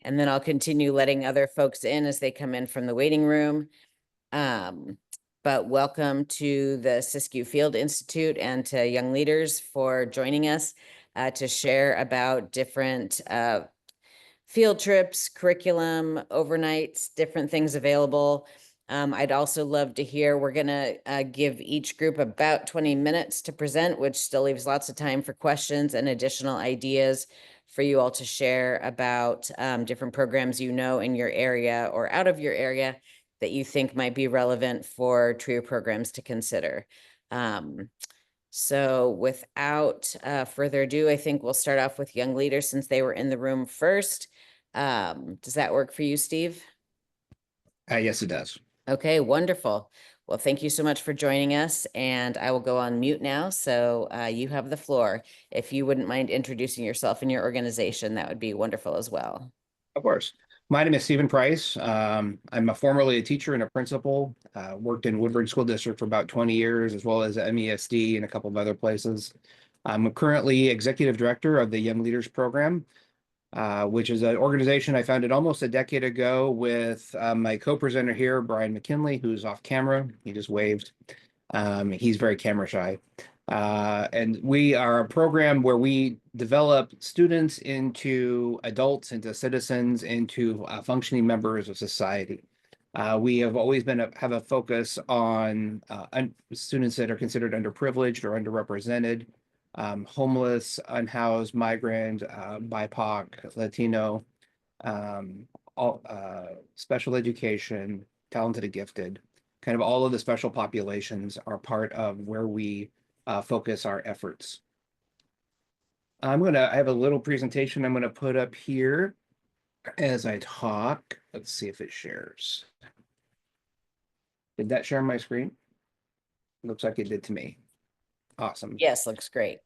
And then I'll continue letting other folks in as they come in from the waiting room. But welcome to the Siskyou Field Institute and to Young Leaders for joining us to share about different field trips, curriculum, overnights, different things available. I'd also love to hear, we're gonna give each group about 20 minutes to present, which still leaves lots of time for questions and additional ideas for you all to share about different programs you know in your area or out of your area that you think might be relevant for TRIO programs to consider. So without further ado, I think we'll start off with Young Leaders since they were in the room first. Does that work for you, Steve? Yes, it does. Okay, wonderful. Well, thank you so much for joining us, and I will go on mute now. So you have the floor. If you wouldn't mind introducing yourself and your organization, that would be wonderful as well. Of course. My name is Stephen Price. I'm formerly a teacher and a principal. Worked in Woodburn School District for about 20 years, as well as MESD and a couple of other places. I'm currently executive director of the Young Leaders Program, which is an organization I founded almost a decade ago with my co-presenter here, Brian McKinley, who's off camera. He just waved. He's very camera shy. And we are a program where we develop students into adults, into citizens, into functioning members of society. We have always have a focus on students that are considered underprivileged or underrepresented, homeless, unhoused, migrant, BIPOC, Latino, special education, talented and gifted. Kind of all of the special populations are part of where we focus our efforts. I have a little presentation I'm gonna put up here as I talk. Let's see if it shares. Did that share my screen? Looks like it did to me. Awesome. Yes, looks great.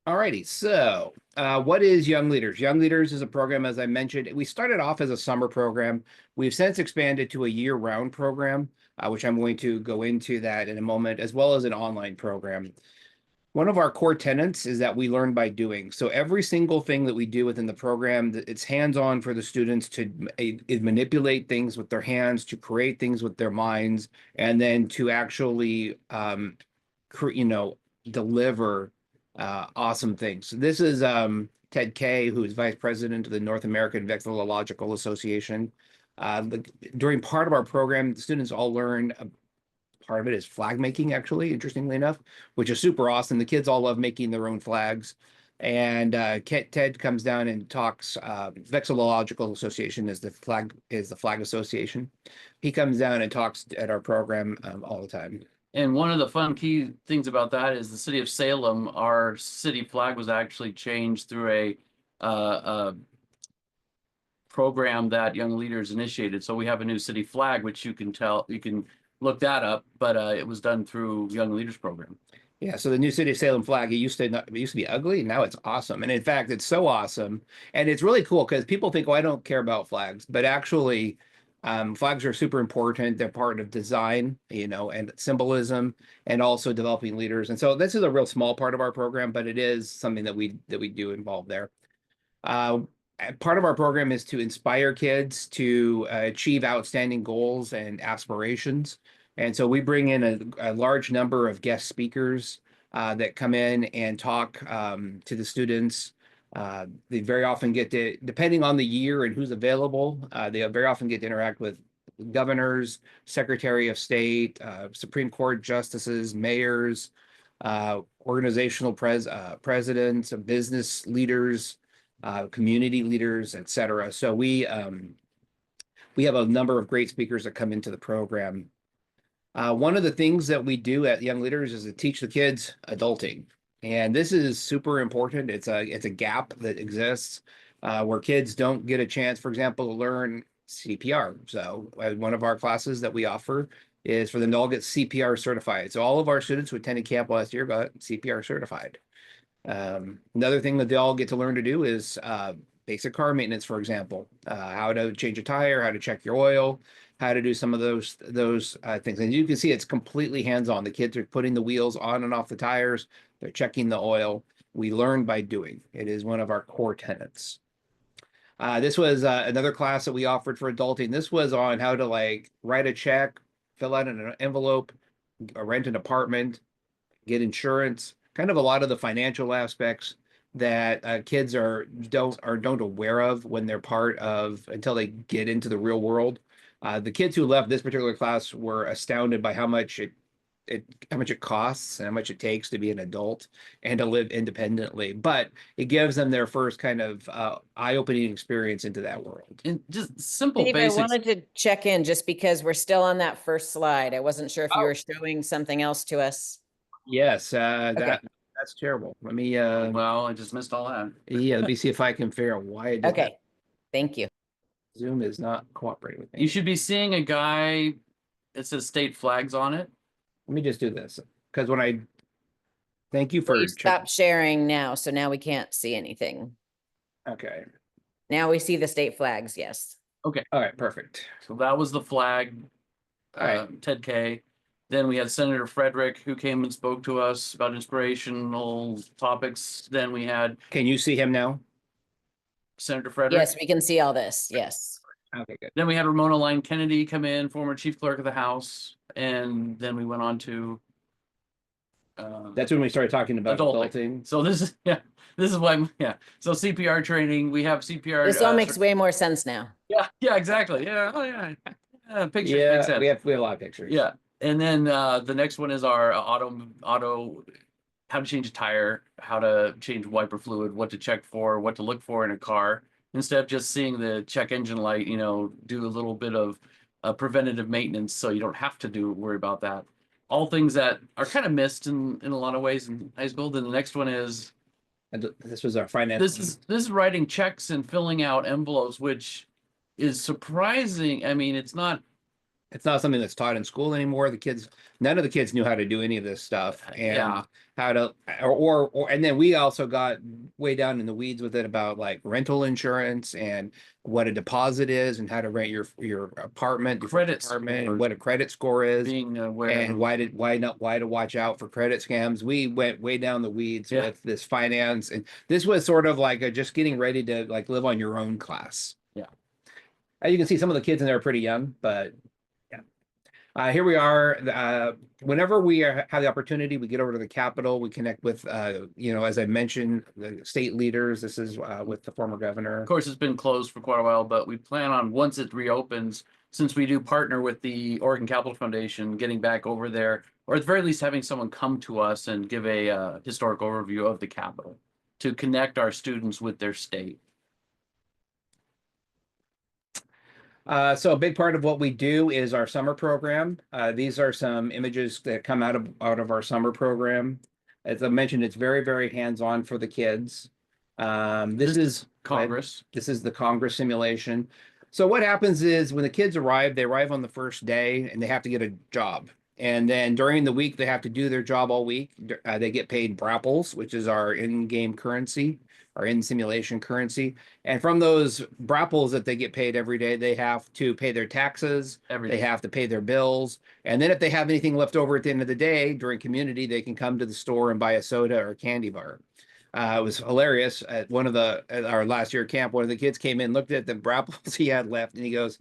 Alrighty, so what is Young Leaders? Young Leaders is a program, as I mentioned. We started off as a summer program. We've since expanded to a year-round program, which I'm going to go into that in a moment, as well as an online program. One of our core tenets is that we learn by doing. So every single thing that we do within the program, it's hands-on for the students to manipulate things with their hands, to create things with their minds, and then to actually, deliver awesome things. So this is Ted Kay, who is vice president of the North American Vexillological Association. During part of our program, the students all learn. Part of it is flag making, actually, interestingly enough, which is super awesome. The kids all love making their own flags. And Ted comes down and talks. Vexillological Association is the flag association. He comes down and talks at our program all the time. And one of the fun key things about that is the city of Salem, our city flag was actually changed through a program that Young Leaders initiated. So we have a new city flag, which you can look that up, but it was done through Young Leaders program. Yeah, so the new City of Salem flag, it used to be ugly, now it's awesome. And in fact, it's so awesome. And it's really cool because people think, oh, I don't care about flags, but actually flags are super important. They're part of design, and symbolism, and also developing leaders. And so this is a real small part of our program, but it is something that we do involve there. Part of our program is to inspire kids to achieve outstanding goals and aspirations. And so we bring in a large number of guest speakers that come in and talk to the students. They very often get to, depending on the year and who's available, they very often get to interact with governors, Secretary of State, Supreme Court justices, mayors, organizational presidents, business leaders, community leaders, etc. So we have a number of great speakers that come into the program. One of the things that we do at Young Leaders is to teach the kids adulting. And this is super important. It's a gap that exists where kids don't get a chance, for example, to learn CPR. So one of our classes that we offer is for them to all get CPR certified. So all of our students who attended camp last year got CPR certified. Another thing that they all get to learn to do is basic car maintenance, for example, how to change a tire, how to check your oil, how to do some of those things. And you can see it's completely hands-on. The kids are putting the wheels on and off the tires. They're checking the oil. We learn by doing. It is one of our core tenets. This was another class that we offered for adulting. This was on how to like write a check, fill out an envelope, rent an apartment, get insurance, kind of a lot of the financial aspects that kids don't aware of when they're part of until they get into the real world. The kids who left this particular class were astounded by how much it costs and how much it takes to be an adult and to live independently. But it gives them their first kind of eye-opening experience into that world. And just simple Steve, I basics. wanted to check in just because we're still on that first slide. I wasn't sure if you were showing something else to us. Yes, Okay. that's terrible. Let me Well, I just missed all that. yeah, let me see if I can figure out why it did that. Okay, thank you. Zoom is not cooperating with me. You should be seeing a guy, it says state flags on it. Let me just do this because when I thank you for You stopped sharing now, so now we can't see anything. Okay. Now we see the state flags, yes. Okay. All right, perfect. So that was the flag, All right. Ted K. Then we had Senator Frederick, who came and spoke to us about inspirational topics. Then we had Can you see him now? Senator Frederick. Yes, we can see all this, yes. Okay, good. Then we had Ramona Lyon Kennedy come in, former chief clerk of the House. And then we went on to That's when we started talking about Adulting. adulting. so this is this is why so CPR training, we have CPR. This all makes way more sense now. yeah, exactly. Yeah. Oh yeah. Pictures make Yeah, sense. we have a lot of pictures. Yeah. And then the next one is our auto how to change a tire, how to change wiper fluid, what to check for, what to look for in a car. Instead of just seeing the check engine light, do a little bit of preventative maintenance so you don't have to worry about that. All things that are kind of missed in a lot of ways in high school. Then the next one is And this was our finance. this is writing checks and filling out envelopes, which is surprising. I mean, it's not something that's taught in school anymore. None of the kids knew how to do any of this stuff and Yeah. how to, or, and then we also got way down in the weeds with it about like rental insurance and what a deposit is and how to rent your apartment, your Credit apartment, scores. and what a credit score is. being aware. And why to watch out for credit scams. We went way down the weeds Yeah. with this finance, and this was sort of like a just getting ready to like live on your own class. Yeah. As you can see, some of the kids in there are pretty young, but yeah. Here we are. Whenever we have the opportunity, we get over to the Capitol. We connect with, as I mentioned, the state leaders. This is with the former governor. Of course, it's been closed for quite a while, but we plan on, once it reopens, since we do partner with the Oregon Capital Foundation, getting back over there, or at the very least having someone come to us and give a historic overview of the Capitol to connect our students with their state. So a big part of what we do is our summer program. These are some images that come out of our summer program. As I mentioned, it's very, very hands-on for the kids. This is Congress. This is the Congress simulation. So what happens is when the kids arrive, they arrive on the first day and they have to get a job. And then during the week, they have to do their job all week. They get paid brapples, which is our in-game currency, our in-simulation currency. And from those brapples that they get paid every day, they have to pay their taxes. They have to pay their bills. And then if they have anything left over at the end of the day during community, they can come to the store and buy a soda or a candy bar. It was hilarious. At our last year camp, one of the kids came in, looked at the brapples he had left, and he goes,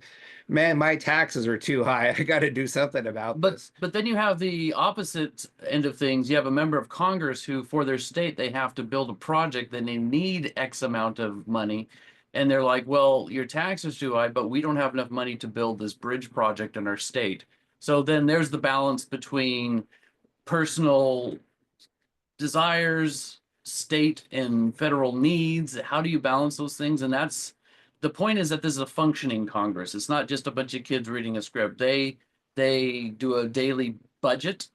"Man, my taxes are too high. I got to do something about this." But then you have the opposite end of things. You have a member of Congress who, for their state, they have to build a project, then they need X amount of money. And they're like, well, your taxes too high, but we don't have enough money to build this bridge project in our state. So then there's the balance between personal desires, state and federal needs. How do you balance those things? And that's the point, is that this is a functioning Congress. It's not just a bunch of kids reading a script. They do a daily budget,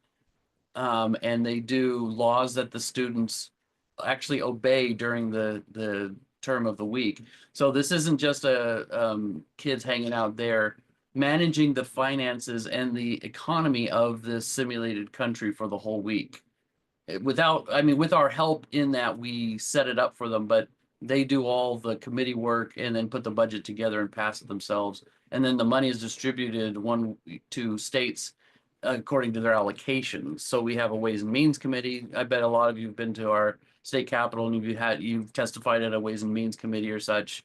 and they do laws that the students actually obey during the term of the week. So this isn't just kids hanging out there managing the finances and the economy of this simulated country for the whole week. With our help in that, we set it up for them, but they do all the committee work and then put the budget together and pass it themselves. And then the money is distributed to states according to their allocations. So we have a Ways and Means Committee. I bet a lot of you have been to our state capitol and you've testified at a Ways and Means Committee or such,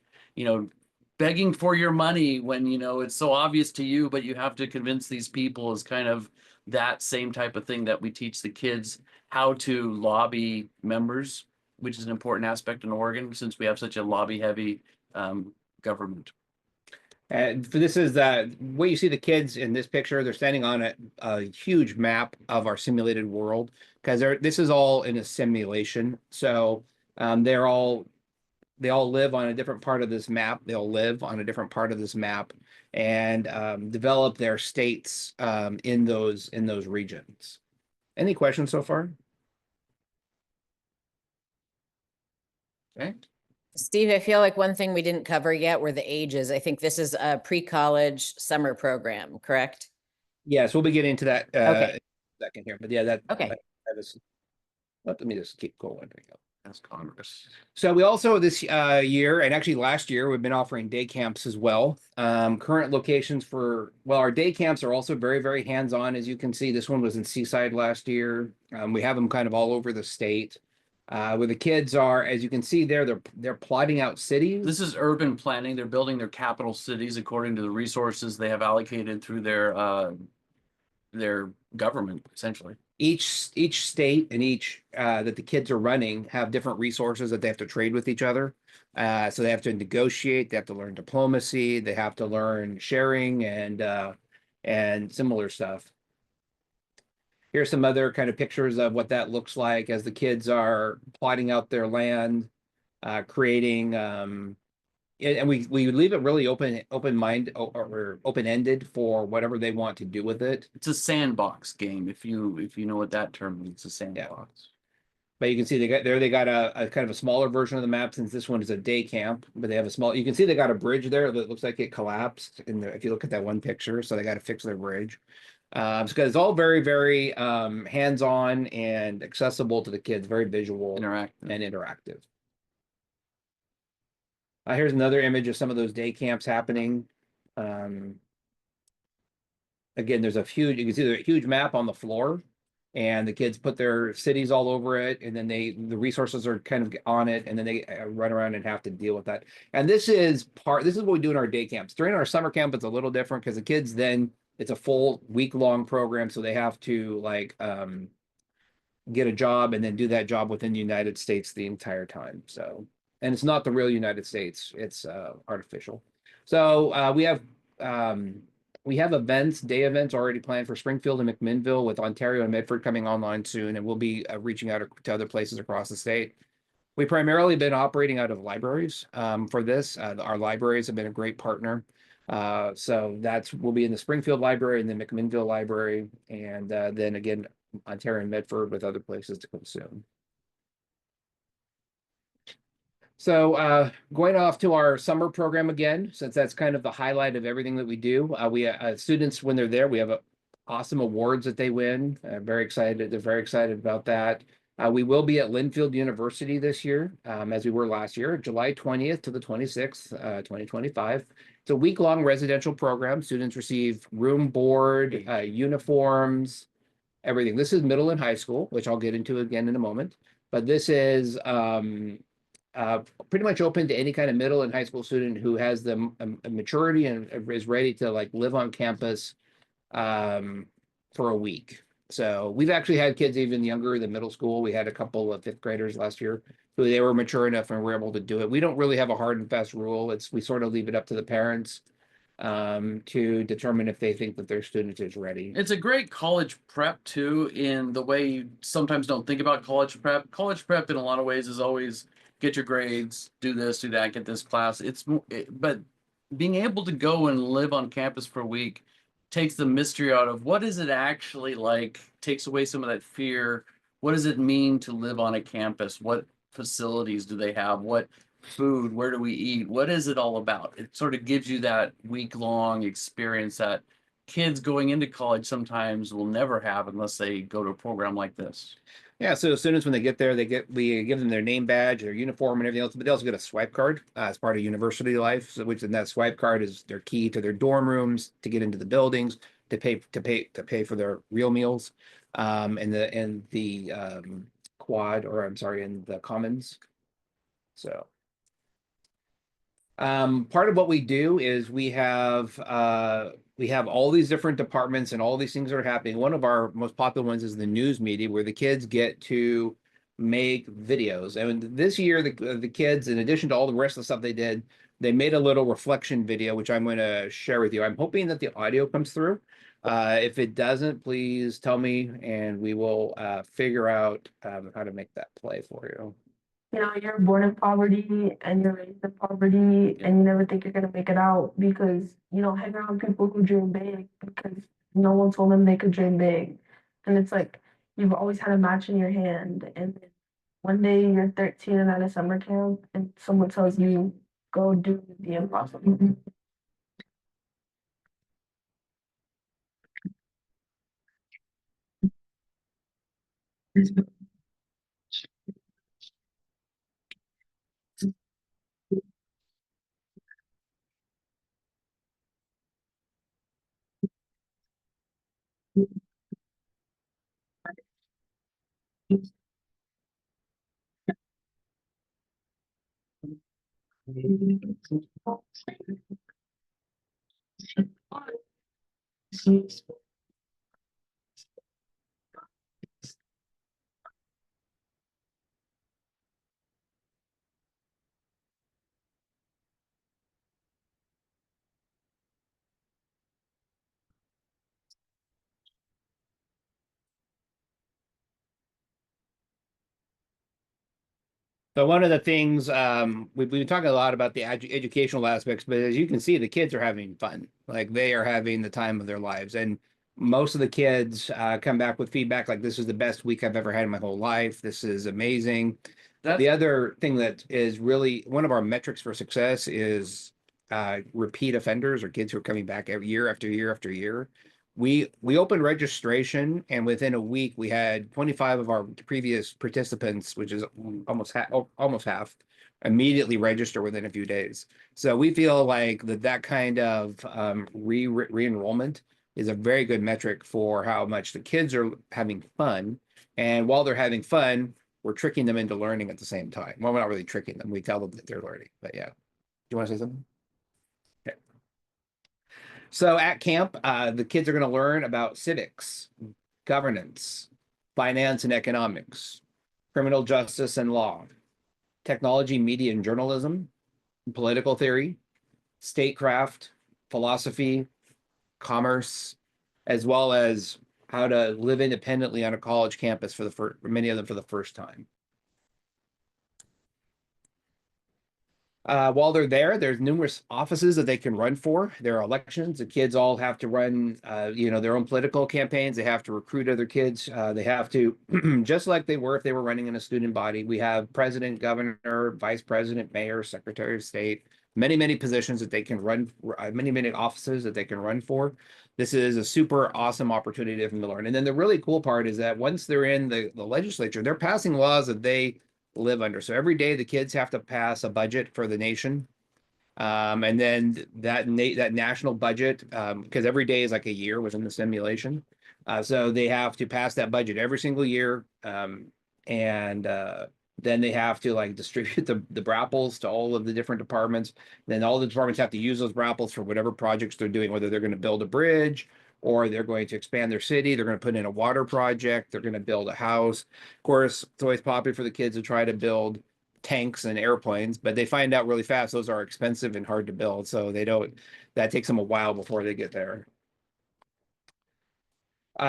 begging for your money when, it's so obvious to you, but you have to convince these people is kind of that same type of thing that we teach the kids how to lobby members, which is an important aspect in Oregon since we have such a lobby heavy government. And for this is the way you see the kids in this picture, they're standing on a huge map of our simulated world because this is all in a simulation. So they all live on a different part of this map. They'll live on a different part of this map and develop their states in those regions. Any questions so far? Okay. Steve, I feel like one thing we didn't cover yet were the ages. I think this is a pre-college summer program, correct? Yes, we'll be getting into that Okay. in a second here. But yeah, that Okay. that is, let me just keep going. There we go. That's Congress. So we also this year, and actually last year, we've been offering day camps as well. Current locations for, well, our day camps are also very, very hands-on. As you can see, this one was in Seaside last year. We have them kind of all over the state. Where the kids are, as you can see there, they're plotting out cities. This is urban planning. They're building their capital cities according to the resources they have allocated through their government, essentially. Each state and each that the kids are running have different resources that they have to trade with each other. So they have to negotiate, they have to learn diplomacy, they have to learn sharing and similar stuff. Here's some other kind of pictures of what that looks like as the kids are plotting out their land, creating, and we leave it really open-minded or open-ended for whatever they want to do with it. It's a sandbox game. If you know what that term means, it's a sandbox. Yeah. But you can see they got a kind of a smaller version of the map since this one is a day camp, but they have a small, you can see they got a bridge there that looks like it collapsed if you look at that one picture, so they got to fix their bridge. Because it's all very, very hands-on and accessible to the kids, very visual and interactive. Here's another image of some of those day camps happening. Again, there's you can see there's a huge map on the floor, and the kids put their cities all over it, and then the resources are kind of on it, and then they run around and have to deal with that. And this is what we do in our day camps. During our summer camp, it's a little different because the kids then, it's a full week-long program, so they have to get a job and then do that job within the United States the entire time. So, and it's not the real United States; it's artificial. So we have day events already planned for Springfield and McMinnville, with Ontario and Medford coming online soon, and we'll be reaching out to other places across the state. We've primarily been operating out of libraries for this. Our libraries have been a great partner. So we'll be in the Springfield Library and the McMinnville Library, and then again, Ontario and Medford with other places to come soon. So going off to our summer program again, since that's kind of the highlight of everything that we do. Students, when they're there, we have awesome awards that they win. Very excited. They're very excited about that. We will be at Linfield University this year, as we were last year, July 20th to the 26th, 2025. It's a week-long residential program. Students receive room, board, uniforms, everything. This is middle and high school, which I'll get into again in a moment. But this is pretty much open to any kind of middle and high school student who has the maturity and is ready to live on campus for a week. So we've actually had kids even younger than middle school. We had a couple of fifth graders last year who they were mature enough and were able to do it. We don't really have a hard and fast rule. We sort of leave it up to the parents to determine if they think that their student is ready. It's a great college prep too, in the way you sometimes don't think about college prep. College prep in a lot of ways is always get your grades, do this, do that, get this class. But being able to go and live on campus for a week takes the mystery out of what is it actually like, takes away some of that fear. What does it mean to live on a campus? What facilities do they have? What food? Where do we eat? What is it all about? It sort of gives you that week-long experience that kids going into college sometimes will never have unless they go to a program like this. Yeah, so students, when they get there, we give them their name badge, their uniform, and everything else, but they also get a swipe card as part of university life. So, and that swipe card is their key to their dorm rooms, to get into the buildings, to pay for their real meals, and the quad, or I'm sorry, in the commons. So part of what we do is we have all these different departments and all these things are happening. One of our most popular ones is the news media, where the kids get to make videos. And this year, the kids, in addition to all the rest of the stuff they did, they made a little reflection video, which I'm going to share with you. I'm hoping that the audio comes through. If it doesn't, please tell me, and we will figure out how to make that play for you. You know, you're born in poverty and you're raised in poverty and you never think you're gonna make it out because you don't hang around people who dream big because no one told them they could dream big. And it's like you've always had a match in your hand, and then one day you're 13 and at a summer camp and someone tells you go do the impossible. So one of the things we've been talking a lot about the educational aspects, but as you can see, the kids are having fun. Like they are having the time of their lives, and most of the kids come back with feedback like, "This is the best week I've ever had in my whole life. This is amazing." The other thing that is really one of our metrics for success is repeat offenders, or kids who are coming back every year after year after year. We opened registration, and within a week we had 25 of our previous participants, which is almost half, immediately register within a few days. So we feel like that kind of re-enrollment is a very good metric for how much the kids are having fun. And while they're having fun, we're tricking them into learning at the same time. Well, we're not really tricking them. We tell them that they're learning, but yeah. Do you want to say something? Okay. So at camp, the kids are going to learn about civics, governance, finance and economics, criminal justice and law, technology, media and journalism, political theory, statecraft, philosophy, commerce, as well as how to live independently on a college campus for many of them for the first time. While they're there, there's numerous offices that they can run for. There are elections. The kids all have to run, their own political campaigns. They have to recruit other kids. They have to, just like they were if they were running in a student body. We have president, governor, vice president, mayor, secretary of state, many positions that they can run, many offices that they can run for. This is a super awesome opportunity for them to learn. And then the really cool part is that once they're in the legislature, they're passing laws that they live under. So every day the kids have to pass a budget for the nation. And then that national budget, because every day is like a year within the simulation. So they have to pass that budget every single year. And then they have to like distribute the BRAPLs to all of the different departments. Then all the departments have to use those BRAPLs for whatever projects they're doing, whether they're going to build a bridge, or they're going to expand their city, they're going to put in a water project, they're going to build a house. Of course, it's always popular for the kids to try to build tanks and airplanes, but they find out really fast those are expensive and hard to build. So that takes them a while before they get there.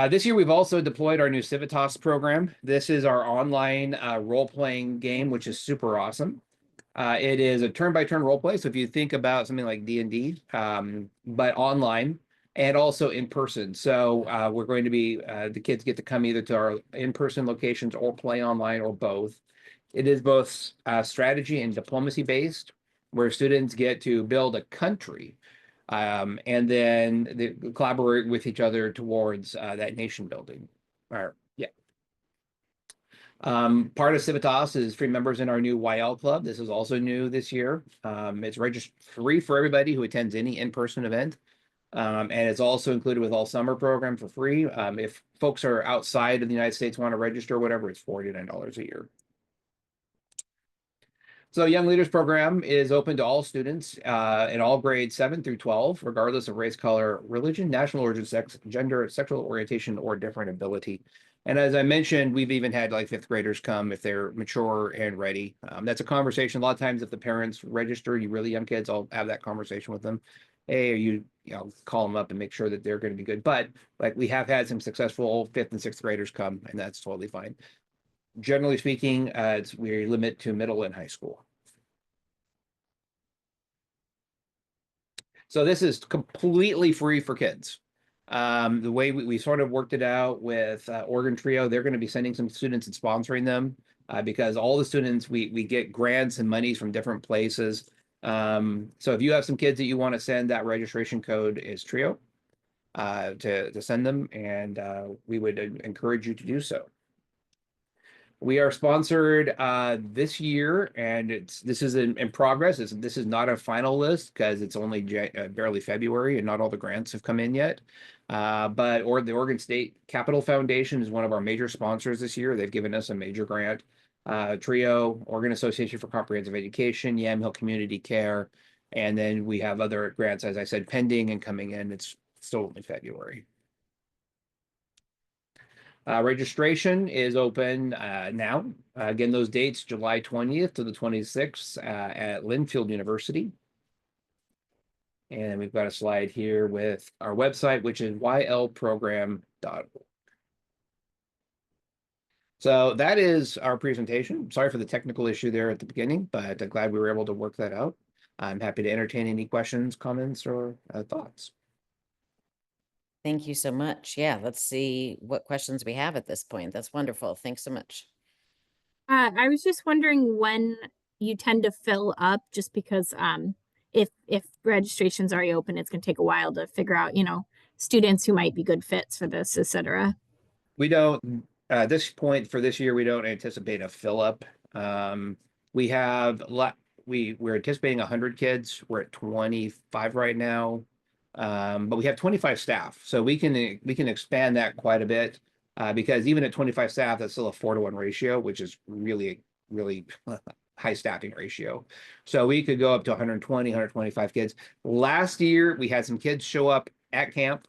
This year, we've also deployed our new Civitas program. This is our online role-playing game, which is super awesome. It is a turn-by-turn role play. So if you think about something like D&D, but online, and also in person. So we're going to be, the kids get to come either to our in-person locations or play online or both. It is both strategy and diplomacy based, where students get to build a country and then they collaborate with each other towards that nation building. Yeah. Part of Civitas is free members in our new YL club. This is also new this year. It's registered free for everybody who attends any in-person event. And it's also included with all summer program for free. If folks are outside of the United States want to register, whatever, it's $49 a year. So Young Leaders Program is open to all students in all grades 7 through 12, regardless of race, color, religion, national origin, sex, gender, sexual orientation, or different ability. And as I mentioned, we've even had like 5th graders come if they're mature and ready. That's a conversation. A lot of times if the parents register, you really young kids, I'll have that conversation with them. Hey, you know, call them up and make sure that they're going to be good. But like we have had some successful 5th and 6th graders come, and that's totally fine. Generally speaking, we limit to middle and high school. So this is completely free for kids. The way we sort of worked it out with Oregon Trio, they're going to be sending some students and sponsoring them because all the students, we get grants and monies from different places. So if you have some kids that you want to send, that registration code is Trio to send them, and we would encourage you to do so. We are sponsored this year, and this is in progress. This is not a final list because it's only barely February and not all the grants have come in yet. But the Oregon State Capital Foundation is one of our major sponsors this year. They've given us a major grant. Trio, Oregon Association for Comprehensive Education, Yamhill Community Care, and then we have other grants, as I said, pending and coming in. It's still in February. Registration is open now. Again, those dates, July 20th to the 26th at Linfield University. And we've got a slide here with our website, which is ylprogram.org. So that is our presentation. Sorry for the technical issue there at the beginning, but I'm glad we were able to work that out. I'm happy to entertain any questions, comments, or thoughts. Thank you so much. Yeah, let's see what questions we have at this point. That's wonderful. Thanks so much. I was just wondering when you tend to fill up, just because if registration's already open, it's going to take a while to figure out, students who might be good fits for this, etc. We don't, at this point for this year, we don't anticipate a fill up. We have, we're anticipating 100 kids. We're at 25 right now. But we have 25 staff, so we can expand that quite a bit because even at 25 staff, that's still a 4-to-1 ratio, which is really high staffing ratio. So we could go up to 120, 125 kids. Last year, we had some kids show up at camp,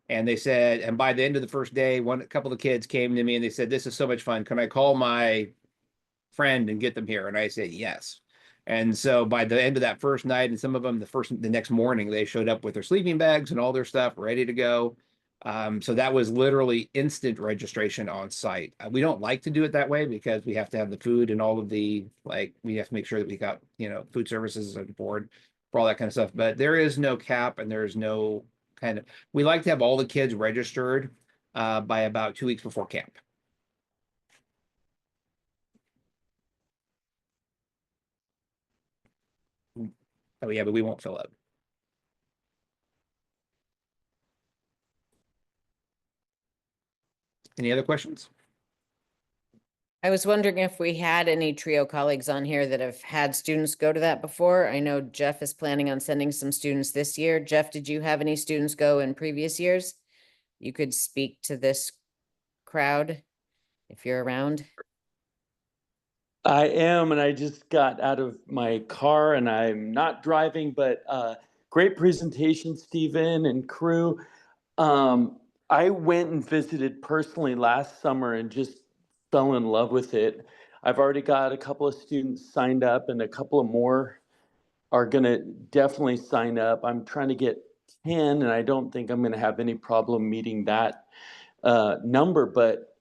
and they said, and by the end of the first day, a couple of kids came to me and they said, "This is so much fun. Can I call my friend and get them here?" And I said, "Yes." And so by the end of that first night, and some of them the next morning, they showed up with their sleeping bags and all their stuff ready to go. So that was literally instant registration on site. We don't like to do it that way because we have to have the food and all of the, we have to make sure that we got, food services on board for all that kind of stuff. But there is no cap and there's no we like to have all the kids registered by about 2 weeks before camp. Oh yeah, but we won't fill up. Any other questions? I was wondering if we had any Trio colleagues on here that have had students go to that before. I know Jeff is planning on sending some students this year. Jeff, did you have any students go in previous years? You could speak to this crowd if you're around. I am, and I just got out of my car and I'm not driving, but great presentation, Stephen and crew. I went and visited personally last summer and just fell in love with it. I've already got a couple of students signed up and a couple of more are going to definitely sign up. I'm trying to get 10 and I don't think I'm going to have any problem meeting that number, but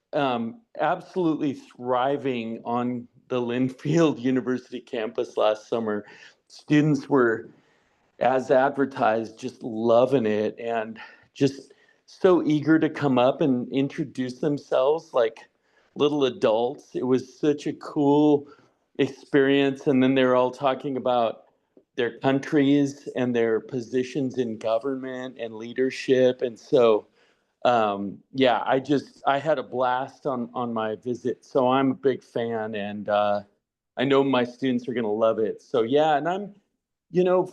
absolutely thriving on the Linfield University campus last summer. Students were, as advertised, just loving it and just so eager to come up and introduce themselves like little adults. It was such a cool experience. And then they're all talking about their countries and their positions in government and leadership. And so yeah, I had a blast on my visit. So I'm a big fan and I know my students are going to love it. So yeah, and I'm,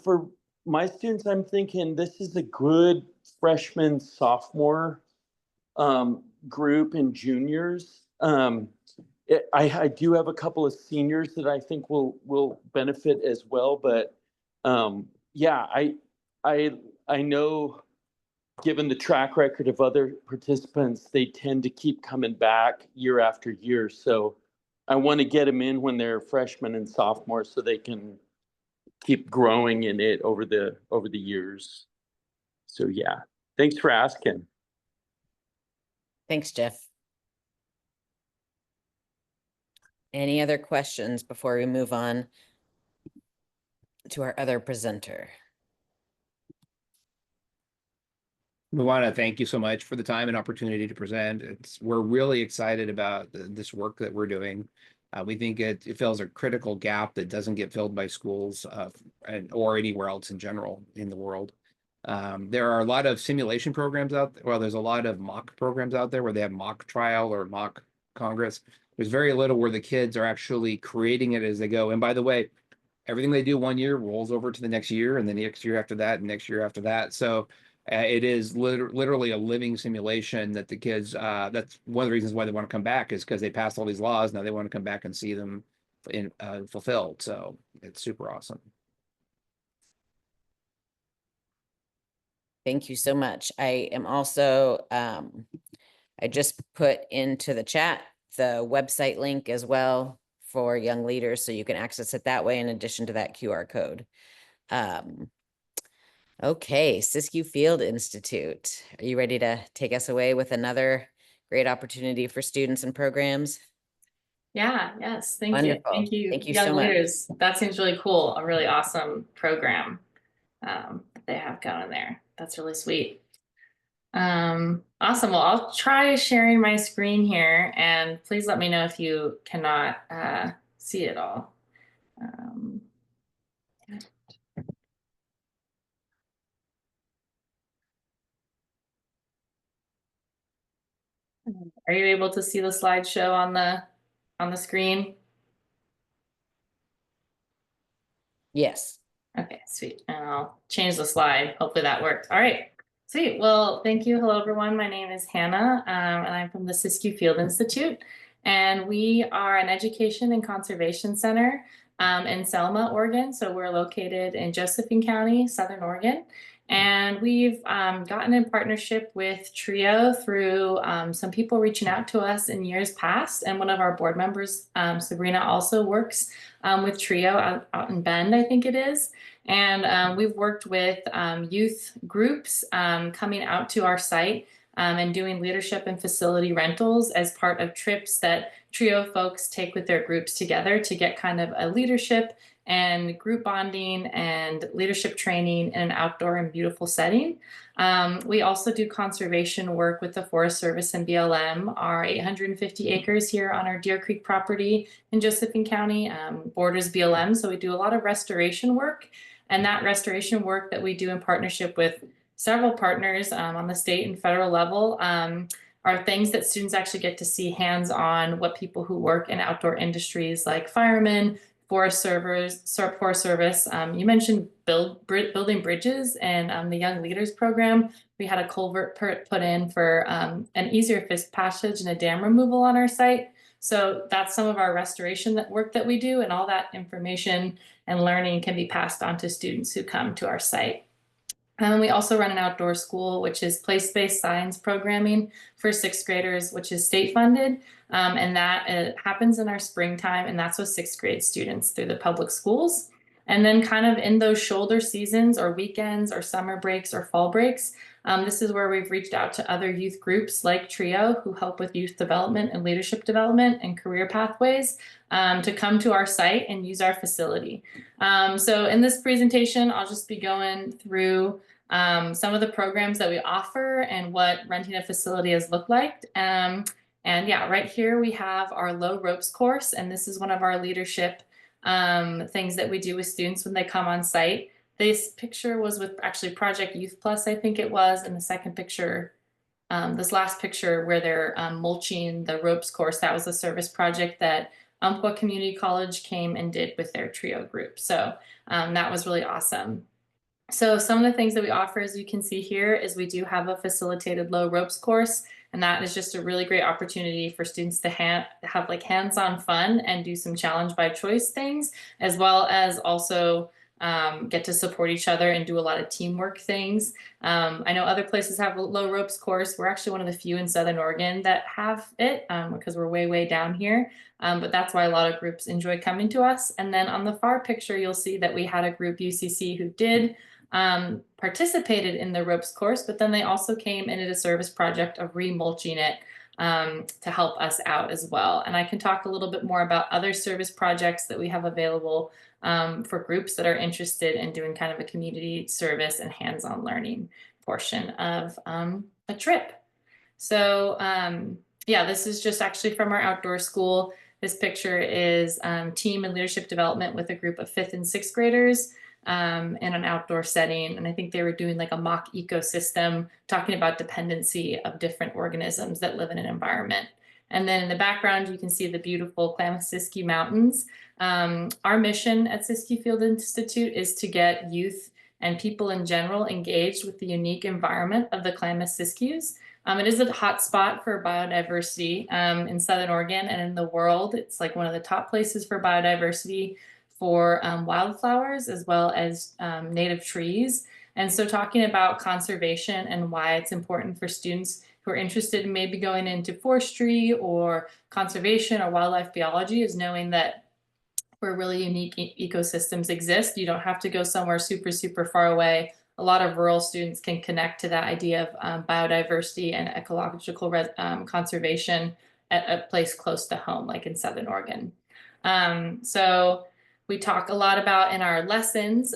for my students, I'm thinking this is a good freshman, sophomore group and juniors. I do have a couple of seniors that I think will benefit as well, but yeah, I know, given the track record of other participants, they tend to keep coming back year after year. So I want to get them in when they're freshmen and sophomores so they can keep growing in it over the years. So yeah, thanks for asking. Thanks, Jeff. Any other questions before we move on to our other presenter? We want to thank you so much for the time and opportunity to present. We're really excited about this work that we're doing. We think it fills a critical gap that doesn't get filled by schools or anywhere else in general in the world. There are a lot of simulation programs out there. Well, there's a lot of mock programs out there where they have mock trial or mock Congress. There's very little where the kids are actually creating it as they go. And by the way, everything they do one year rolls over to the next year and the next year after that and next year after that. So it is literally a living simulation that the kids, that's one of the reasons why they want to come back, is because they passed all these laws. Now they want to come back and see them fulfilled. So it's super awesome. Thank you so much. I am also, I just put into the chat the website link as well for young leaders, so you can access it that way in addition to that QR code. Okay, Siskyou Field Institute. Are you ready to take us away with another great opportunity for students and programs? Yes, thank Wonderful. you. Thank you, Thank you young so much. leaders. That seems really cool. A really awesome program that they have going there. That's really sweet. Awesome. Well, I'll try sharing my screen here, and please let me know if you cannot see it all. Are you able to see the slideshow on the screen? Yes. Okay, sweet. And I'll change the slide. Hopefully that worked. All right, sweet. Well, thank you. Hello, everyone. My name is Hannah, and I'm from the Siskyou Field Institute. And we are an education and conservation center in Selma, Oregon. So we're located in Josephine County, Southern Oregon. And we've gotten in partnership with TRIO through some people reaching out to us in years past. And one of our board members, Sabrina, also works with TRIO out in Bend, I think it is. And we've worked with youth groups coming out to our site and doing leadership and facility rentals as part of trips that TRIO folks take with their groups together to get kind of a leadership and group bonding and leadership training in an outdoor and beautiful setting. We also do conservation work with the Forest Service and BLM. Our 850 acres here on our Deer Creek property in Josephine County borders BLM, so we do a lot of restoration work. And that restoration work that we do in partnership with several partners on the state and federal level are things that students actually get to see hands-on, what people who work in outdoor industries like firemen, Forest Service. You mentioned building bridges and the Young Leaders Program. We had a culvert put in for an easier fish passage and a dam removal on our site. So that's some of our restoration work that we do, and all that information and learning can be passed on to students who come to our site. We also run an outdoor school, which is place-based science programming for sixth graders, which is state funded. And that happens in our springtime, and that's with sixth grade students through the public schools. And then kind of in those shoulder seasons or weekends or summer breaks or fall breaks, this is where we've reached out to other youth groups like TRIO, who help with youth development and leadership development and career pathways, to come to our site and use our facility. So in this presentation, I'll just be going through some of the programs that we offer and what renting a facility has looked like. And yeah, right here we have our low ropes course, and this is one of our leadership things that we do with students when they come on site. This picture was with actually Project Youth Plus, I think it was, and the second picture, this last picture where they're mulching the ropes course, that was a service project that Umpqua Community College came and did with their TRIO group. So that was really awesome. So some of the things that we offer, as you can see here, is we do have a facilitated low ropes course, and that is just a really great opportunity for students to have like hands-on fun and do some challenge by choice things, as well as also get to support each other and do a lot of teamwork things. I know other places have a low ropes course. We're actually one of the few in Southern Oregon that have it because we're way down here. But that's why a lot of groups enjoy coming to us. And then on the far picture, you'll see that we had a group UCC who did participated in the ropes course, but then they also came and did a service project of remulching it to help us out as well. And I can talk a little bit more about other service projects that we have available for groups that are interested in doing kind of a community service and hands-on learning portion of a trip. So yeah, this is just actually from our outdoor school. This picture is team and leadership development with a group of 5th and 6th graders in an outdoor setting. And I think they were doing like a mock ecosystem, talking about dependency of different organisms that live in an environment. And then in the background, you can see the beautiful Klamath-Sisky Mountains. Our mission at Siskyou Field Institute is to get youth and people in general engaged with the unique environment of the Klamath-Siskiyous. It is a hot spot for biodiversity in Southern Oregon and in the world. It's like one of the top places for biodiversity for wildflowers as well as native trees. And so talking about conservation and why it's important for students who are interested in maybe going into forestry or conservation or wildlife biology is knowing that where really unique ecosystems exist, you don't have to go somewhere super far away. A lot of rural students can connect to that idea of biodiversity and ecological conservation at a place close to home, like in Southern Oregon. So we talk a lot about in our lessons,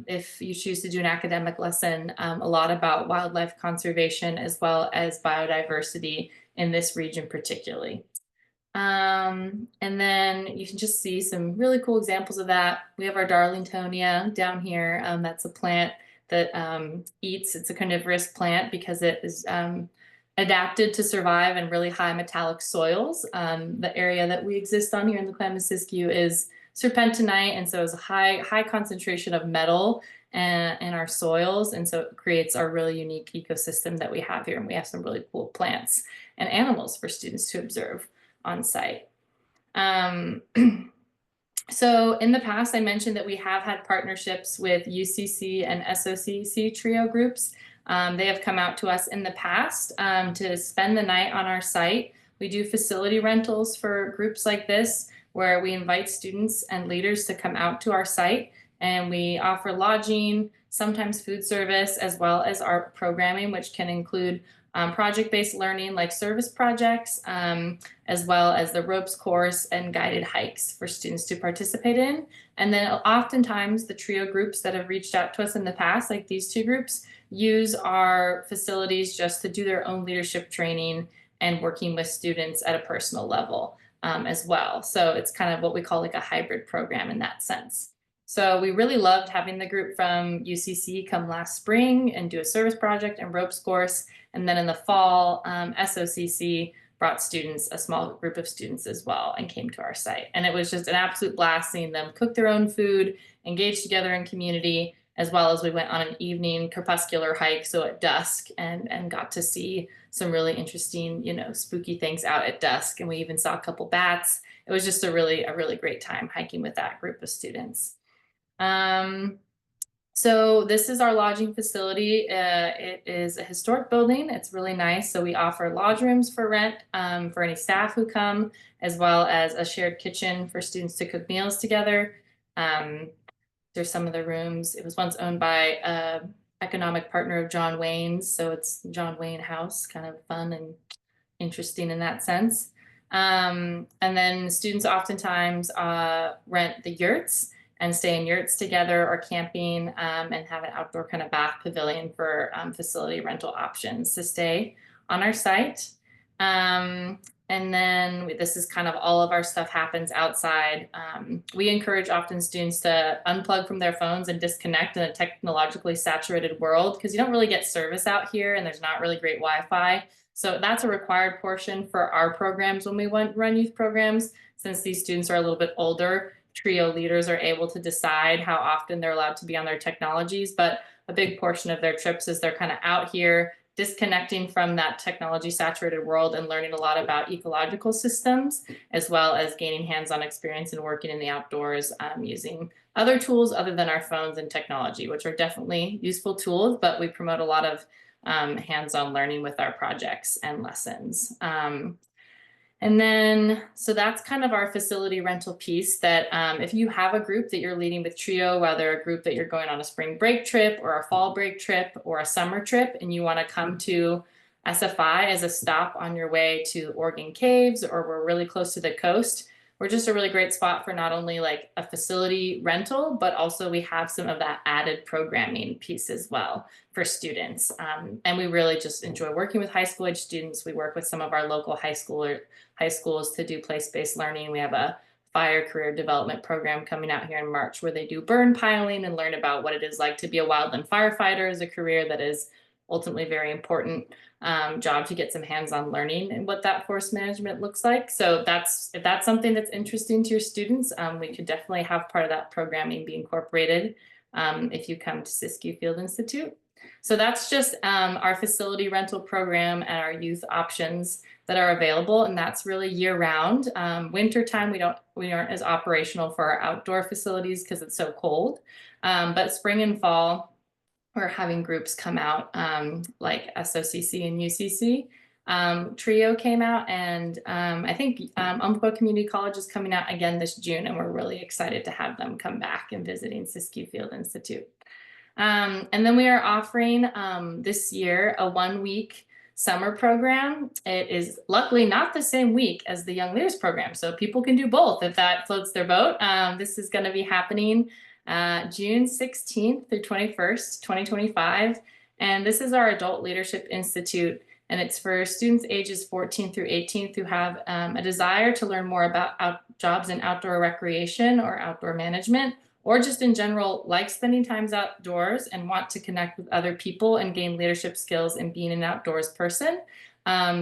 if you choose to do an academic lesson, a lot about wildlife conservation as well as biodiversity in this region particularly. And then you can just see some really cool examples of that. We have our Darlingtonia down here. That's a plant that eats. It's a carnivorous plant because it is adapted to survive in really high metallic soils. The area that we exist on here in the Klamath-Siskiyou is serpentinite, and so it's a high concentration of metal in our soils, and so it creates our really unique ecosystem that we have here, and we have some really cool plants and animals for students to observe on site. So in the past, I mentioned that we have had partnerships with UCC and SOCC trio groups. They have come out to us in the past to spend the night on our site. We do facility rentals for groups like this, where we invite students and leaders to come out to our site, and we offer lodging, sometimes food service, as well as art programming, which can include project-based learning like service projects, as well as the ropes course and guided hikes for students to participate in. And then oftentimes the trio groups that have reached out to us in the past, like these two groups, use our facilities just to do their own leadership training and working with students at a personal level as well. So it's kind of what we call like a hybrid program in that sense. So we really loved having the group from UCC come last spring and do a service project and ropes course. And then in the fall, SOCC brought students, a small group of students as well, and came to our site. And it was just an absolute blast seeing them cook their own food, engage together in community, as well as we went on an evening crepuscular hike, so at dusk, and got to see some really interesting, spooky things out at dusk. And we even saw a couple bats. It was just a really great time hiking with that group of students. So this is our lodging facility. It is a historic building. It's really nice. So we offer lodge rooms for rent for any staff who come, as well as a shared kitchen for students to cook meals together. There's some of the rooms. It was once owned by an economic partner of John Wayne's, so it's John Wayne House, kind of fun and interesting in that sense. And then students oftentimes rent the yurts and stay in yurts together or camping and have an outdoor kind of bath pavilion for facility rental options to stay on our site. And then this is kind of all of our stuff happens outside. We encourage often students to unplug from their phones and disconnect in a technologically saturated world because you don't really get service out here and there's not really great Wi-Fi. So that's a required portion for our programs when we run youth programs. Since these students are a little bit older, TRIO leaders are able to decide how often they're allowed to be on their technologies, but a big portion of their trips is they're kind of out here disconnecting from that technology saturated world and learning a lot about ecological systems, as well as gaining hands-on experience and working in the outdoors using other tools other than our phones and technology, which are definitely useful tools, but we promote a lot of hands-on learning with our projects and lessons. And then, so that's kind of our facility rental piece that if you have a group that you're leading with TRIO, whether a group that you're going on a spring break trip or a fall break trip or a summer trip, and you want to come to SFI as a stop on your way to Oregon Caves, or we're really close to the coast, we're just a really great spot for not only like a facility rental, but also we have some of that added programming piece as well for students. And we really just enjoy working with high school age students. We work with some of our local high schools to do place-based learning. We have a fire career development program coming out here in March where they do burn piling and learn about what it is like to be a wildland firefighter, is a career that is ultimately very important job to get some hands-on learning and what that forest management looks like. So if that's something that's interesting to your students, we could definitely have part of that programming be incorporated if you come to Siskyou Field Institute. So that's just our facility rental program and our youth options that are available, and that's really year round. Wintertime, we aren't as operational for our outdoor facilities because it's so cold, but spring and fall, we're having groups come out like SOCC and UCC. TRIO came out, and I think Umpqua Community College is coming out again this June, and we're really excited to have them come back and visiting Siskyou Field Institute. And then we are offering this year a 1-week summer program. It is luckily not the same week as the Young Leaders program, so people can do both if that floats their boat. This is going to be happening June 16th through 21st, 2025. And this is our Adult Leadership Institute, and it's for students ages 14 through 18 who have a desire to learn more about jobs in outdoor recreation or outdoor management, or just in general like spending times outdoors and want to connect with other people and gain leadership skills in being an outdoors person.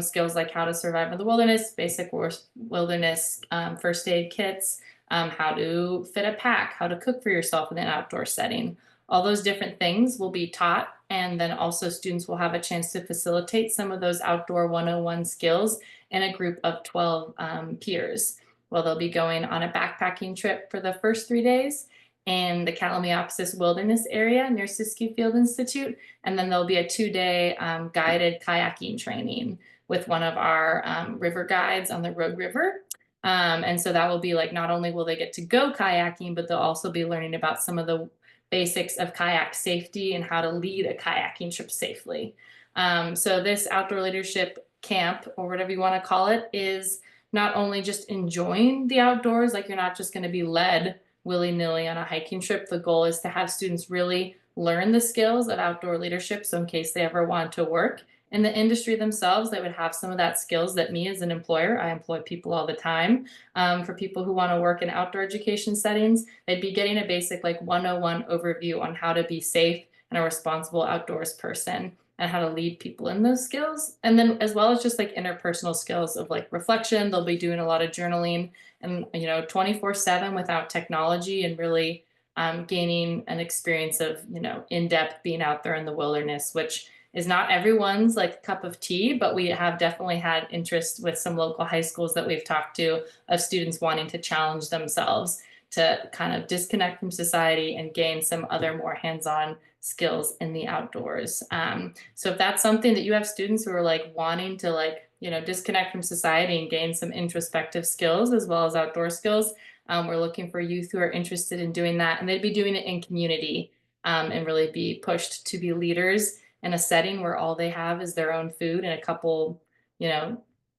Skills like how to survive in the wilderness, basic wilderness first aid kits, how to fit a pack, how to cook for yourself in an outdoor setting. All those different things will be taught, and then also students will have a chance to facilitate some of those outdoor 101 skills in a group of 12 peers. Well, they'll be going on a backpacking trip for the first 3 days in the Kalamiopsis Wilderness area near Siskyou Field Institute, and then there'll be a 2-day guided kayaking training with one of our river guides on the Rogue River. And so that will be like, not only will they get to go kayaking, but they'll also be learning about some of the basics of kayak safety and how to lead a kayaking trip safely. So this outdoor leadership camp, or whatever you want to call it, is not only just enjoying the outdoors, like you're not just going to be led willy-nilly on a hiking trip. The goal is to have students really learn the skills of outdoor leadership, so in case they ever want to work in the industry themselves, they would have some of that skills that me as an employer, I employ people all the time. For people who want to work in outdoor education settings, they'd be getting a basic like 101 overview on how to be safe and a responsible outdoors person and how to lead people in those skills. And then as well as just like interpersonal skills of like reflection, they'll be doing a lot of journaling and, 24/7 without technology, and really gaining an experience of, in-depth being out there in the wilderness, which is not everyone's like cup of tea, but we have definitely had interest with some local high schools that we've talked to of students wanting to challenge themselves to kind of disconnect from society and gain some other more hands-on skills in the outdoors. So if that's something that you have students who are like wanting to like, disconnect from society and gain some introspective skills as well as outdoor skills, we're looking for youth who are interested in doing that, and they'd be doing it in community and really be pushed to be leaders in a setting where all they have is their own food and a couple,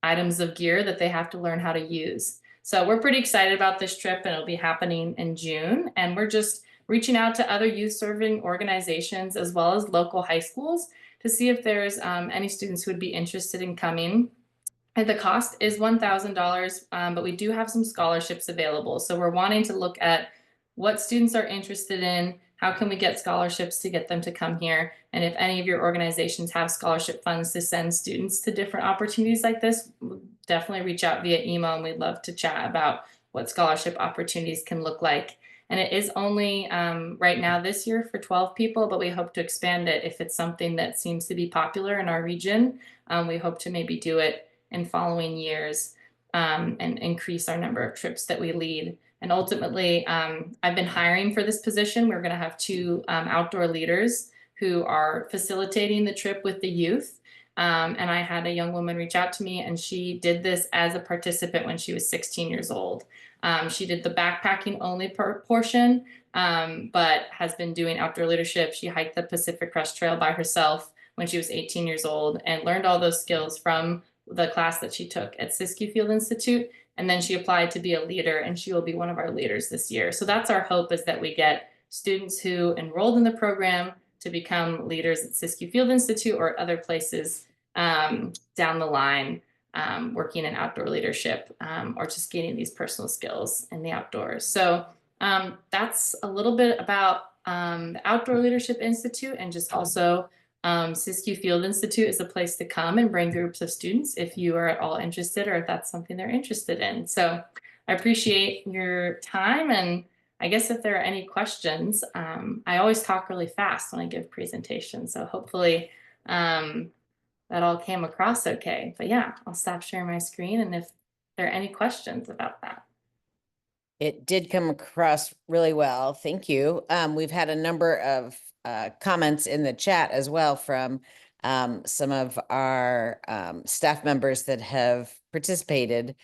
items of gear that they have to learn how to use. So we're pretty excited about this trip, and it'll be happening in June. And we're just reaching out to other youth serving organizations as well as local high schools to see if there's any students who would be interested in coming. And the cost is $1,000, but we do have some scholarships available. So we're wanting to look at what students are interested in, how can we get scholarships to get them to come here, and if any of your organizations have scholarship funds to send students to different opportunities like this, definitely reach out via email, and we'd love to chat about what scholarship opportunities can look like. And it is only right now this year for 12 people, but we hope to expand it if it's something that seems to be popular in our region. We hope to maybe do it in following years and increase our number of trips that we lead. And ultimately, I've been hiring for this position. We're going to have 2 outdoor leaders who are facilitating the trip with the youth. And I had a young woman reach out to me, and she did this as a participant when she was 16 years old. She did the backpacking only portion, but has been doing outdoor leadership. She hiked the Pacific Crest Trail by herself when she was 18 years old and learned all those skills from the class that she took at Siskyou Field Institute. And then she applied to be a leader, and she will be one of our leaders this year. So that's our hope, is that we get students who enrolled in the program to become leaders at Siskyou Field Institute or other places down the line, working in outdoor leadership or just gaining these personal skills in the outdoors. So that's a little bit about the Outdoor Leadership Institute, and just also Siskyou Field Institute is a place to come and bring groups of students if you are at all interested, or if that's something they're interested in. So I appreciate your time, and I guess if there are any questions, I always talk really fast when I give presentations, so hopefully that all came across okay. But yeah, I'll stop sharing my screen, and if there are any questions about that. It did come across really well. Thank you. We've had a number of comments in the chat as well from some of our staff members that have participated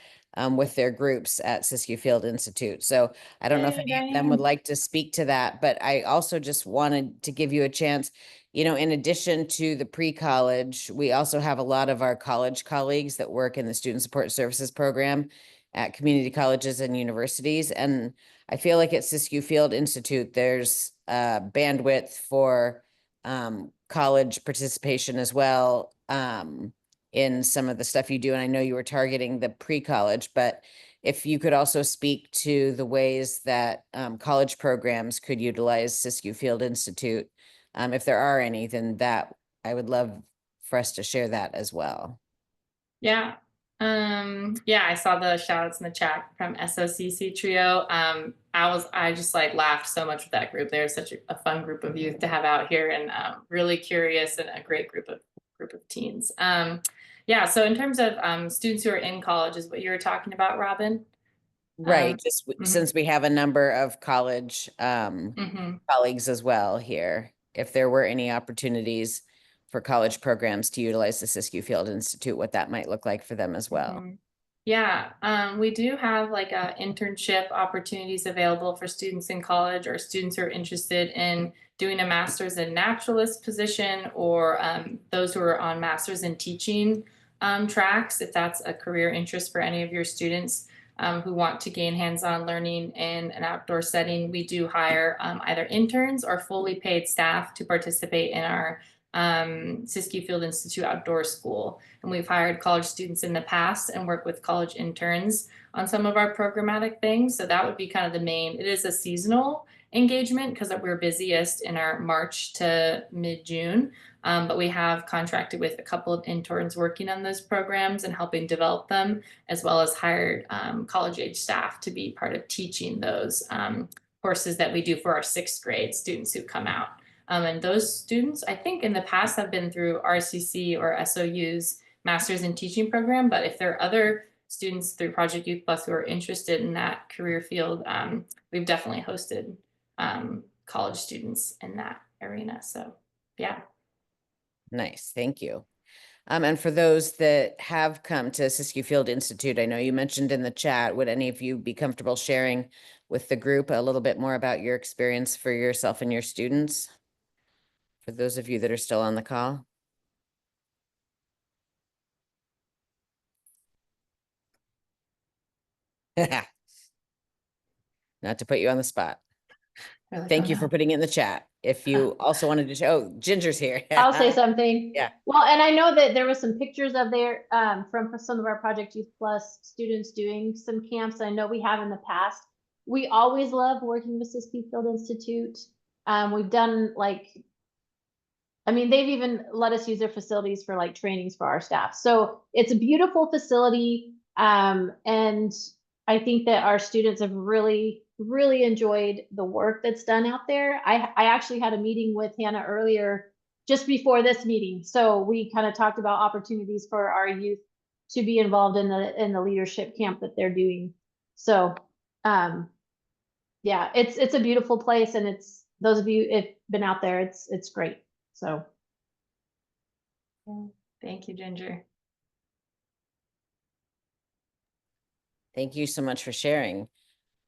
with their groups at Siskyou Field Institute. So I don't know if Hey, any of them would like to speak to that, but I also just wanted to give you a chance. You know, in addition to the pre-college, we also have a lot of our college colleagues that work in the Student Support Services program at community colleges and universities. And I feel like at Siskyou Field Institute, there's bandwidth for college participation as well in some of the stuff you do. And I know you were targeting the pre-college, but if you could also speak to the ways that college programs could utilize Siskyou Field Institute, if there are any, then that I would love for us to share that as well. Yeah. Yeah, I saw the shout outs in the chat from SOCC Trio. I just like laughed so much with that group. They're such a fun group of youth to have out here, and really curious, and a great group of teens. Yeah, so in terms of students who are in college is what you were talking about, Robin? Right, just mhm. since we have a number of college colleagues as well here, if there were any opportunities for college programs to utilize the Siskyou Field Institute, what that might look like for them as well. Yeah, we do have like internship opportunities available for students in college, or students who are interested in doing a master's in naturalist position, or those who are on master's in teaching tracks, if that's a career interest for any of your students who want to gain hands-on learning in an outdoor setting. We do hire either interns or fully paid staff to participate in our Siskyou Field Institute Outdoor School. And we've hired college students in the past and work with college interns on some of our programmatic things. So that would be kind of the main. It is a seasonal engagement because we're busiest in our March to mid-June. But we have contracted with a couple of interns working on those programs and helping develop them, as well as hired college-age staff to be part of teaching those courses that we do for our 6th grade students who come out. And those students, I think in the past, have been through RCC or SOU's Master's in Teaching program. But if there are other students through Project Youth Plus who are interested in that career field, we've definitely hosted college students in that arena. So, yeah. Nice, thank you. And for those that have come to Siskyou Field Institute, I know you mentioned in the chat, would any of you be comfortable sharing with the group a little bit more about your experience for yourself and your students? For those of you that are still on the call. Not to put you on the spot. Thank you for putting it in the chat. If you also wanted to show, oh, Ginger's here. I'll say something. Yeah. Well, and I know that there was some pictures of there from some of our Project Youth Plus students doing some camps. I know we have in the past. We always love working with Siskyou Field Institute. We've done they've even let us use their facilities for like trainings for our staff. So it's a beautiful facility. And I think that our students have really, really enjoyed the work that's done out there. I actually had a meeting with Hannah earlier, just before this meeting. So we kind of talked about opportunities for our youth to be involved in the leadership camp that they're doing. So yeah, it's a beautiful place, and it's, those of you who've been out there, it's great. So Thank you, Ginger. Thank you so much for sharing.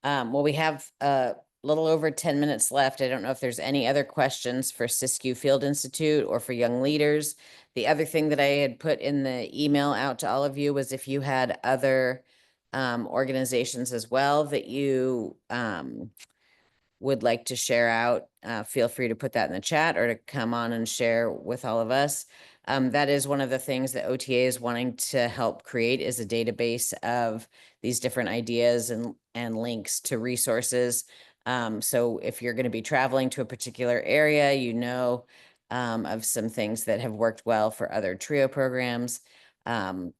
Well, we have a little over 10 minutes left. I don't know if there's any other questions for Siskyou Field Institute or for young leaders. The other thing that I had put in the email out to all of you was if you had other organizations as well that you would like to share out, feel free to put that in the chat or to come on and share with all of us. That is one of the things that OTA is wanting to help create, is a database of these different ideas and links to resources. So if you're going to be traveling to a particular area, you know, of some things that have worked well for other TRIO programs,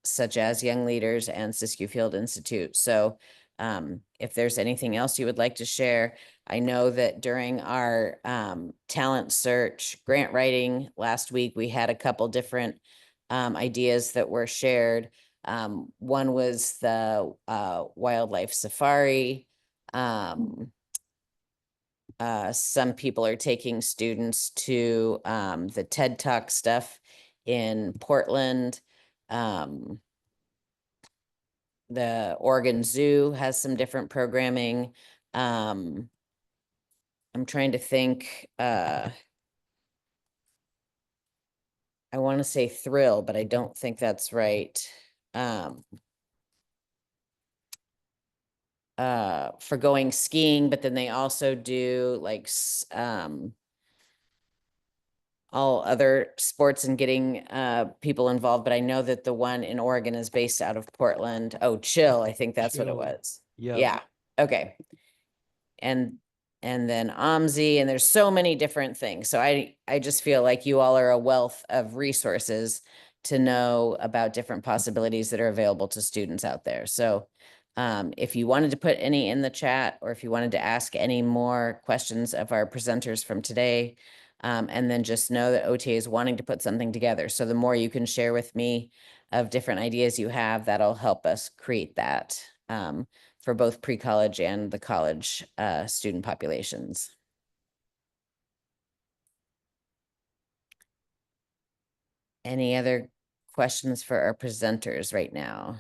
such as Young Leaders and Siskyou Field Institute. So if there's anything else you would like to share, I know that during our talent search grant writing last week, we had a couple different ideas that were shared. One was the wildlife safari. Some people are taking students to the TED Talk stuff in Portland. The Oregon Zoo has some different programming. I'm trying to think, I want to say Thrill, but I don't think that's right. For going skiing, but then they also do like all other sports and getting people involved. But I know that the one in Oregon is based out of Portland. Oh, Chill, I think that's what it Chill. was. Yeah. Yeah, okay. And then OMSI, and there's so many different things. So I just feel like you all are a wealth of resources to know about different possibilities that are available to students out there. So if you wanted to put any in the chat, or if you wanted to ask any more questions of our presenters from today, and then just know that OTA is wanting to put something together. So the more you can share with me of different ideas you have, that'll help us create that. For both pre-college and the college student populations. Any other questions for our presenters right now?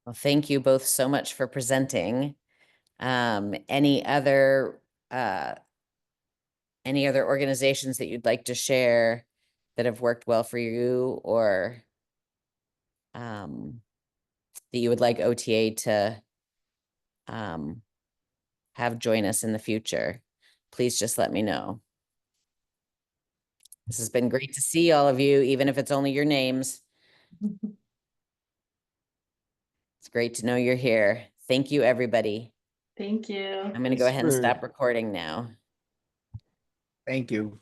Well, thank you both so much for presenting. Any other organizations that you'd like to share that have worked well for you, or that you would like OTA to have join us in the future? Please just let me know. This has been great to see all of you, even if it's only your names. It's great to know you're here. Thank you, everybody. Thank you. I'm going to go ahead and stop recording now. Thank you.